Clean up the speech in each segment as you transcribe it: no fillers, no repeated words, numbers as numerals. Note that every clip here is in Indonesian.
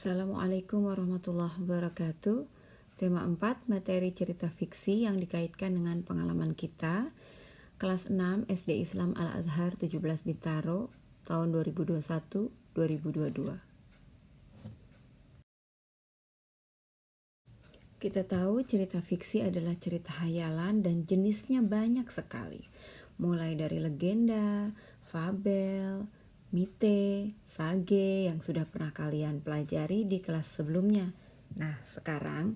Assalamualaikum warahmatullahi wabarakatuh. Tema 4, materi cerita fiksi yang dikaitkan dengan pengalaman kita. Kelas 6 SD Islam Al-Azhar 17 Bintaro, tahun 2021-2022. Kita tahu cerita fiksi adalah cerita hayalan dan jenisnya banyak sekali. Mulai dari legenda, fabel, mite, sage yang sudah pernah kalian pelajari di kelas sebelumnya. Nah, sekarang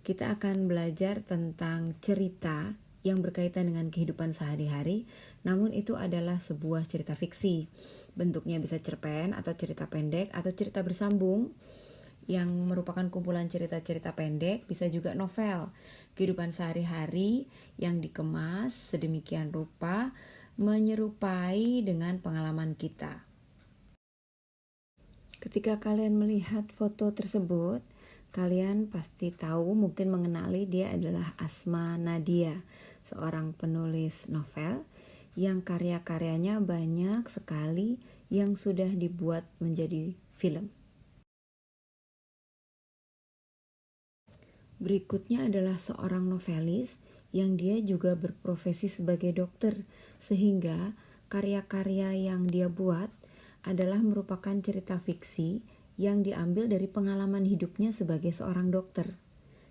kita akan belajar tentang cerita yang berkaitan dengan kehidupan sehari-hari, namun itu adalah sebuah cerita fiksi. Bentuknya bisa cerpen atau cerita pendek atau cerita bersambung yang merupakan kumpulan cerita-cerita pendek, bisa juga novel. Kehidupan sehari-hari yang dikemas sedemikian rupa menyerupai dengan pengalaman kita. Ketika kalian melihat foto tersebut, kalian pasti tahu, mungkin mengenali dia adalah Asma Nadia, seorang penulis novel yang karya-karyanya banyak sekali yang sudah dibuat menjadi film. Berikutnya adalah seorang novelis yang dia juga berprofesi sebagai dokter, sehingga karya-karya yang dia buat adalah merupakan cerita fiksi yang diambil dari pengalaman hidupnya sebagai seorang dokter.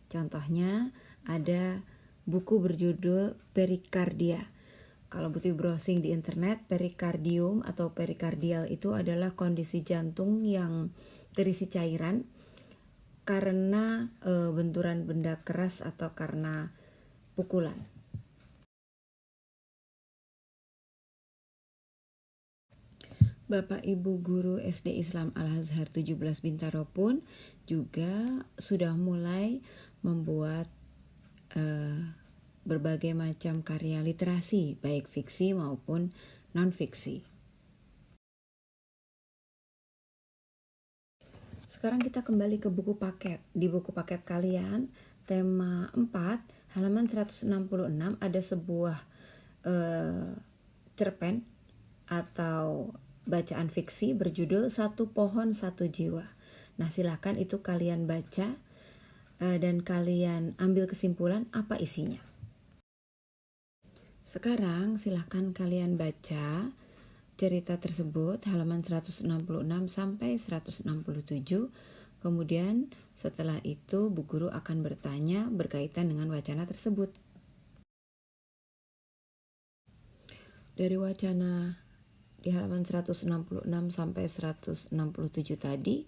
Contohnya ada buku berjudul Perikardia. Kalau butuh browsing di internet, perikardium atau perikardial itu adalah kondisi jantung yang terisi cairan karena benturan benda keras atau karena pukulan. Bapak Ibu guru SD Islam Al-Azhar 17 Bintaro pun juga sudah mulai membuat berbagai macam karya literasi, baik fiksi maupun non-fiksi. Sekarang kita kembali ke buku paket. Di buku paket kalian, tema 4, halaman 166 ada sebuah cerpen atau bacaan fiksi berjudul Satu Pohon Satu Jiwa. Nah, silakan itu kalian baca dan kalian ambil kesimpulan apa isinya. Sekarang silakan kalian baca cerita tersebut halaman 166 sampai 167. Kemudian setelah itu Bu Guru akan bertanya berkaitan dengan wacana tersebut. Dari wacana di halaman 166 sampai 167 tadi,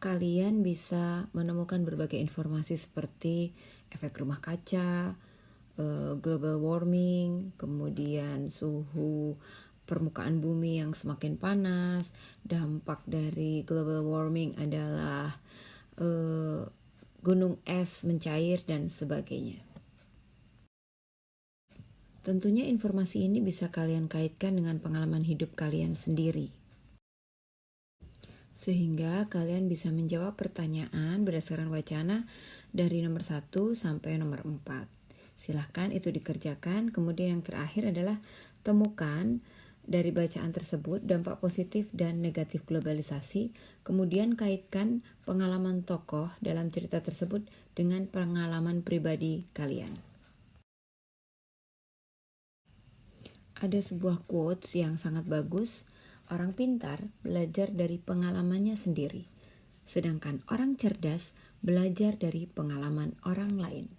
kalian bisa menemukan berbagai informasi seperti efek rumah kaca, global warming, kemudian suhu permukaan bumi yang semakin panas, dampak dari global warming adalah gunung es mencair dan sebagainya. Tentunya informasi ini bisa kalian kaitkan dengan pengalaman hidup kalian sendiri, sehingga kalian bisa menjawab pertanyaan berdasarkan wacana dari nomor 1 sampai nomor 4. Silahkan itu dikerjakan. Kemudian yang terakhir adalah temukan dari bacaan tersebut dampak positif dan negatif globalisasi. Kemudian kaitkan pengalaman tokoh dalam cerita tersebut dengan pengalaman pribadi kalian. Ada sebuah quotes yang sangat bagus, orang pintar belajar dari pengalamannya sendiri, sedangkan orang cerdas belajar dari pengalaman orang lain.